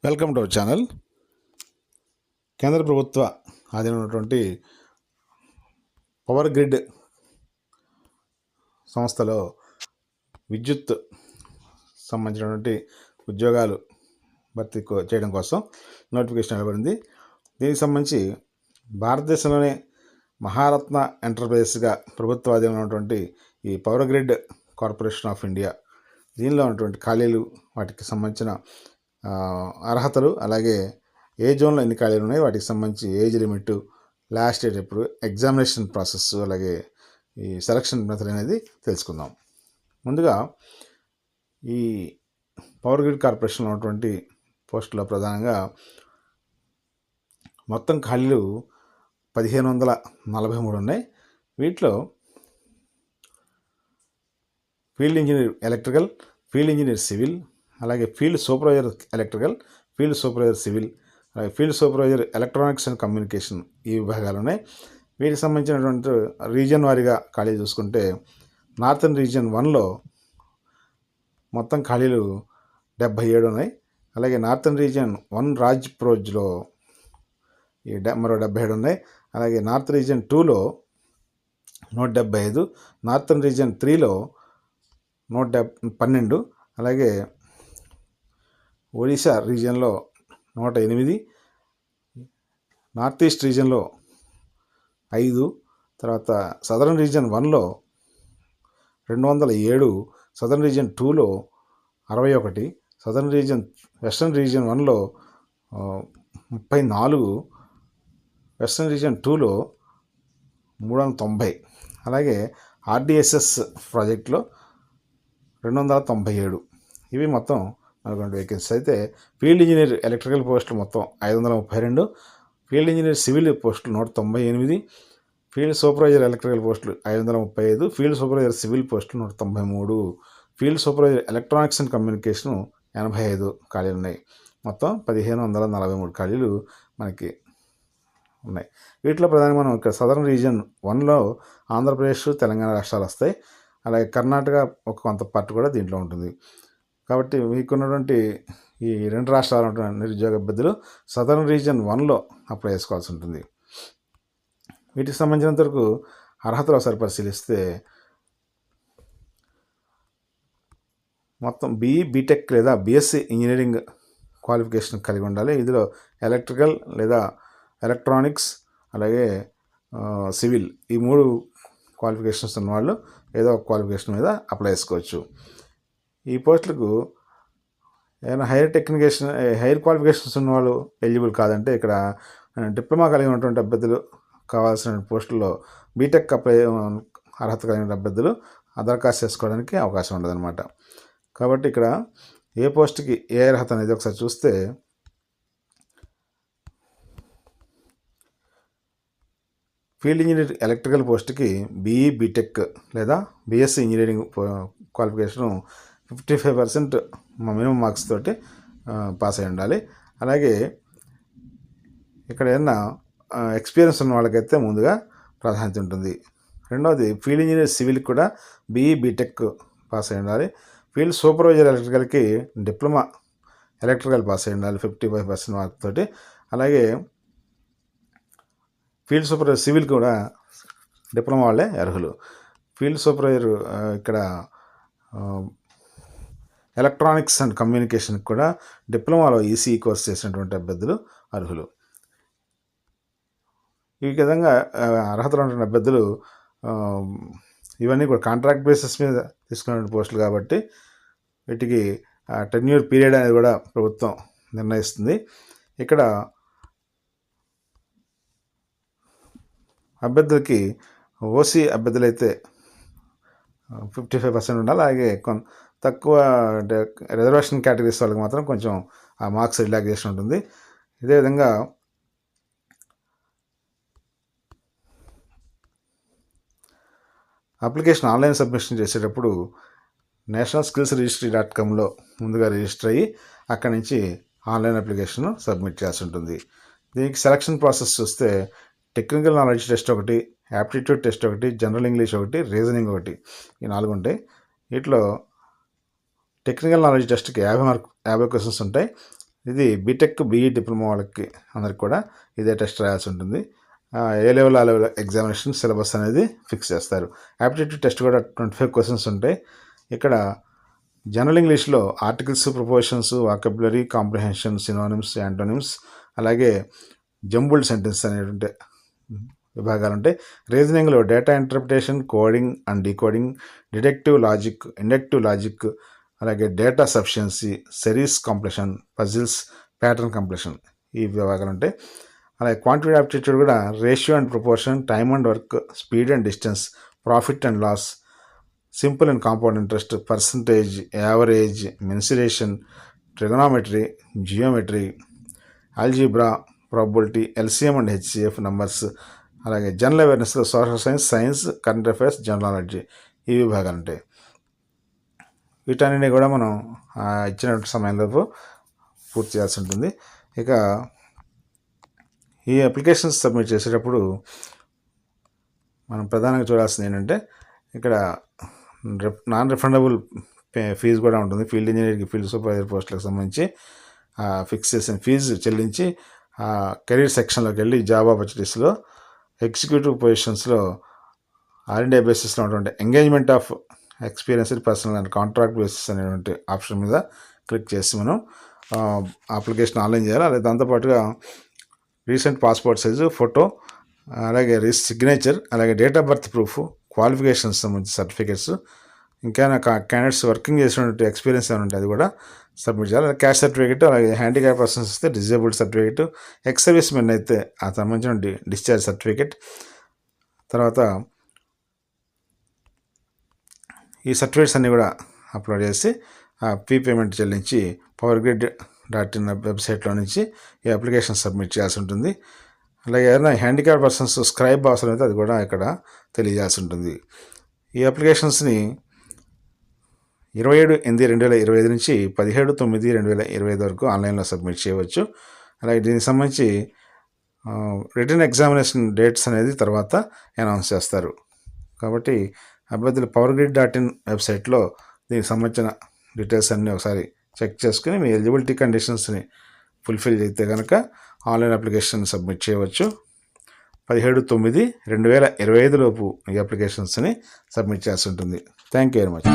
Welcome to our channel. కేంద్ర ప్రభుత్వ ఆధీనమైనటువంటి power grid సంస్థలో విద్యుత్ సంబంధించినటువంటి ఉద్యోగాలు భర్తీ చేయడం కోసం నోటిఫికేషన్ ఇవ్వబడింది. దీనికి సంబంధించి భారతదేశంలోనే మహారత్న ఎంటర్ప్రైజెస్గా ప్రభుత్వ ఆధీనమైనటువంటి ఈ power grid corporation of India, దీనిలో ఉన్నటువంటి ఖాళీలు, వాటికి సంబంధించిన అర్హతలు, అలాగే ఏ జోన్లో ఎన్ని ఖాళీలు ఉన్నాయి, వాటికి సంబంధించి ఏజ్ లిమిట్, లాస్ట్ డేట్ ఎప్పుడు, ఎగ్జామినేషన్ ప్రాసెస్, అలాగే ఈ సెలక్షన్ మెథడ్ అనేది తెలుసుకుందాం. ముందుగా ఈ పవర్ గ్రిడ్ కార్పొరేషన్లో ఉన్నటువంటి పోస్టులో ప్రధానంగా మొత్తం ఖాళీలు 1543 ఉన్నాయి. వీటిలో field engineer electrical, field engineer civil, అలాగే field supervisor electrical, field supervisor civil, అలాగే field supervisor electronics and communication, ఈ విభాగాలు ఉన్నాయి. వీటికి సంబంధించినటువంటి రీజియన్ వారీగా ఖాళీ చూసుకుంటే నార్థన్ రీజియన్ 1లో మొత్తం ఖాళీలు 77 ఉన్నాయి. అలాగే నార్థన్ రీజియన్ 1 రాజ్ ప్రోజ్లో మరో 77 ఉన్నాయి. అలాగే నార్త్ రీజియన్ 2లో 175, నార్థన్ రీజియన్ 3లో 112, అలాగే ఒడిశా రీజియన్లో 108, నార్త్ ఈస్ట్ రీజియన్లో 5, తర్వాత సదరన్ రీజియన్ 1లో 207, సదరన్ రీజియన్ 2లో 61, సదరన్ రీజియన్ వెస్ట్రన్ రీజియన్ 1లో 34, వెస్ట్రన్ రీజియన్ 2లో 390, అలాగే ఆర్డిఎస్ఎస్ ప్రాజెక్టులో 297. ఇవి మొత్తం మనకు వేకెన్సీస్. అయితే ఫీల్డ్ ఇంజనీర్ ఎలక్ట్రికల్ పోస్టులు మొత్తం 532, ఫీల్డ్ ఇంజనీర్ సివిల్ పోస్టులు 198, ఫీల్డ్ సూపర్వైజర్ ఎలక్ట్రికల్ పోస్టులు 535, ఫీల్డ్ సూపర్వైజర్ సివిల్ పోస్టులు 193, field supervisor electronics and communication 85 ఖాళీలు ఉన్నాయి. మొత్తం 1543 ఖాళీలు మనకి ఉన్నాయి. వీటిలో ప్రధానంగా మనం ఇక్కడ సదరన్ రీజియన్ 1లో ఆంధ్రప్రదేశ్, తెలంగాణ రాష్ట్రాలు వస్తాయి. అలాగే కర్ణాటక ఒక కొంత పార్ట్ కూడా దీంట్లో ఉంటుంది. కాబట్టి మీకున్నటువంటి ఈ 2 రాష్ట్రాలు ఉన్నటువంటి నిరుద్యోగ అభ్యర్థులు సదరన్ రీజియన్ 1లో అప్లై చేసుకోవాల్సి ఉంటుంది. వీటికి సంబంధించినంత వరకు అర్హతలు ఒకసారి పరిశీలిస్తే మొత్తం BE, బీటెక్ లేదా BSc ఇంజనీరింగ్ క్వాలిఫికేషన్ కలిగి ఉండాలి. ఇందులో ఎలక్ట్రికల్ లేదా ఎలక్ట్రానిక్స్, అలాగే సివిల్, ఈ 3 క్వాలిఫికేషన్స్ ఉన్నవాళ్ళు ఏదో ఒక క్వాలిఫికేషన్ మీద అప్లై చేసుకోవచ్చు. ఈ పోస్టులకు ఏదైనా హైయర్ క్వాలిఫికేషన్స్ ఉన్నవాళ్ళు ఎలిజిబుల్ కాదంటే ఇక్కడ డిప్లొమా కలిగి ఉన్నటువంటి అభ్యర్థులు కావాల్సిన పోస్టుల్లో బీటెక్ అర్హత కలిగిన అభ్యర్థులు దరఖాస్తు చేసుకోవడానికి అవకాశం ఉండదన్నమాట. కాబట్టి ఇక్కడ ఏ పోస్ట్కి ఏ అర్హత అనేది ఒకసారి చూస్తే ఫీల్డ్ ఇంజనీర్ ఎలక్ట్రికల్ పోస్ట్కి BE, బీటెక్ లేదా BSc engineering qualification 55% minimum marks తోటి పాస్ అయి ఉండాలి. అలాగే ఇక్కడ ఏదైనా ఎక్స్పీరియన్స్ ఉన్న వాళ్ళకైతే ముందుగా ప్రాధాన్యత ఉంటుంది. రెండవది ఫీల్డ్ ఇంజనీర్ సివిల్కి కూడా BE, బీటెక్ పాస్ అయి ఉండాలి. ఫీల్డ్ సూపర్వైజర్ ఎలక్ట్రికల్కి డిప్లొమా ఎలక్ట్రికల్ పాస్ అయి ఉండాలి 55% మార్క్స్ తోటి. అలాగే ఫీల్డ్ సూపర్వైజర్ సివిల్ కూడా డిప్లొమా వాళ్ళే అర్హులు. ఫీల్డ్ సూపర్వైజర్ ఇక్కడ ఎలక్ట్రానిక్స్ అండ్ కమ్యూనికేషన్కి కూడా డిప్లొమాలో ECE కోర్స్ చేసినటువంటి అభ్యర్థులు అర్హులు. ఈ విధంగా అర్హతలు ఉన్నటువంటి అభ్యర్థులు ఇవన్నీ కూడా కాంట్రాక్ట్ బేసిస్ మీద తీసుకున్న పోస్టులు కాబట్టి వీటికి టెన్యూర్ పీరియడ్ అనేది కూడా ప్రభుత్వం నిర్ణయిస్తుంది. ఇక్కడ అభ్యర్థులకి ఓసీ అభ్యర్థులైతే 55% ఉండాలి. అలాగే తక్కువ రిజర్వేషన్ కేటగిరీస్ వాళ్ళకి మాత్రం కొంచెం ఆ మార్క్స్ రిలాక్సేషన్ ఉంటుంది. ఇదే విధంగా అప్లికేషన్ ఆన్లైన్ సబ్మిషన్ చేసేటప్పుడు nationalskillsregistry.comలో ముందుగా రిజిస్టర్ అయ్యి అక్కడి నుంచి ఆన్లైన్ అప్లికేషన్ సబ్మిట్ చేయాల్సి ఉంటుంది. దీనికి సెలక్షన్ ప్రాసెస్ చూస్తే టెక్నికల్ నాలెడ్జ్ టెస్ట్ ఒకటి, యాప్టిట్యూడ్ టెస్ట్ ఒకటి, జనరల్ ఇంగ్లీష్ ఒకటి, రీజనింగ్ ఒకటి, ఈ 4 ఉంటాయి. వీటిలో టెక్నికల్ నాలెడ్జ్ టెస్ట్కి 50 క్వశ్చన్స్ ఉంటాయి. ఇది బీటెక్ బీఈ డిప్లొమా వాళ్ళకి అందరికి కూడా ఇదే టెస్ట్ రాయాల్సి ఉంటుంది. ఏ లెవెల్ ఆ లెవెల్ ఎగ్జామినేషన్ సిలబస్ అనేది ఫిక్స్ చేస్తారు. యాప్టిట్యూడ్ టెస్ట్ కూడా 25 క్వశ్చన్స్ ఉంటాయి. ఇక్కడ జనరల్ ఇంగ్లీష్లో articles, prepositions, vocabulary, comprehension, synonyms, antonyms, అలాగే జంబుల్డ్ సెంటెన్స్ అనేటువంటి విభాగాలు ఉంటాయి. రీజనింగ్లో data interpretation, coding and decoding, deductive logic, inductive logic, అలాగే data sufficiency, series completion, puzzles, pattern completion ఈ విభాగాలు ఉంటాయి. అలాగే క్వాంటిటీ యాప్టిట్యూడ్ కూడా ratio and proportion, time and work, speed and distance, profit and loss, simple and compound interest, percentage, average, mensuration, trigonometry, geometry, algebra, probability, LCM and HCF numbers, అలాగే general అవేర్నెస్లో social science, science, current affairs, general knowledge ఈ విభాగాలు ఉంటాయి. వీటన్నిటిని కూడా మనం ఇచ్చిన సమయంలోపు పూర్తి చేయాల్సి ఉంటుంది. ఇక ఈ అప్లికేషన్స్ సబ్మిట్ చేసేటప్పుడు మనం ప్రధానంగా చూడాల్సింది ఏంటంటే ఇక్కడ నాన్ రిఫండబుల్ ఫీజు కూడా ఉంటుంది. ఫీల్డ్ ఇంజనీరింగ్, ఫీల్డ్ సూపర్వైజర్ పోస్టులకు సంబంధించి ఫిక్స్ చేసిన ఫీజు చెల్లించి కెరీర్ సెక్షన్లోకి వెళ్ళి జాబ్ ఆపర్చునిటీస్లో ఎగ్జిక్యూటివ్ పొజిషన్స్లో ఆల్ ఇండియా బేసిస్లో ఉన్నటువంటి engagement of experienced personal and contract basis అనేటువంటి ఆప్షన్ మీద క్లిక్ చేసి మనం అప్లికేషన్ ఆన్లైన్ చేయాలి. అలాగే దాంతోపాటుగా రీసెంట్ పాస్పోర్ట్ సైజు ఫోటో, అలాగే సిగ్నేచర్, అలాగే date of birth proof, qualifications సంబంధించి సర్టిఫికేట్స్, ఇంకేమైనా క్యాండిడేట్స్ వర్కింగ్ చేసినటువంటి ఎక్స్పీరియన్స్ ఏమైనా ఉంటే అది కూడా సబ్మిట్ చేయాలి. క్యాస్ట్ సర్టిఫికేట్, అలాగే హ్యాండిక్యాప్ పర్సన్స్ వస్తే disabled certificate, ex service men అయితే ఆ సంబంధించిన డిశ్చార్జ్ సర్టిఫికేట్, తర్వాత ఈ సర్టిఫికేట్స్ అన్నీ కూడా అప్లోడ్ చేసి ఫీ పేమెంట్ చెల్లించి powergrid.in వెబ్సైట్లో నుంచి ఈ అప్లికేషన్ సబ్మిట్ చేయాల్సి ఉంటుంది. అలాగే ఏదైనా హ్యాండిక్యాప్ పర్సన్స్ స్క్రైబ్ అవసరం అయితే అది కూడా ఇక్కడ తెలియజేయాల్సి ఉంటుంది. ఈ అప్లికేషన్స్ని 27/8/2025 నుంచి 17/9/2025 వరకు ఆన్లైన్లో సబ్మిట్ చేయవచ్చు. అలాగే దీనికి సంబంధించి రిటన్ ఎగ్జామినేషన్ డేట్స్ అనేది తర్వాత అనౌన్స్ చేస్తారు. కాబట్టి అభ్యర్థులు powergrid.in వెబ్సైట్లో దీనికి సంబంధించిన డీటెయిల్స్ అన్నీ ఒకసారి చెక్ చేసుకుని మీ ఎలిజిబిలిటీ కండిషన్స్ని ఫుల్ఫిల్ చేస్తే కనుక ఆన్లైన్ అప్లికేషన్ సబ్మిట్ చేయవచ్చు. 17/9/2025 లోపు ఈ అప్లికేషన్స్ని సబ్మిట్ చేసి ఉంటుంది. Thank you very much.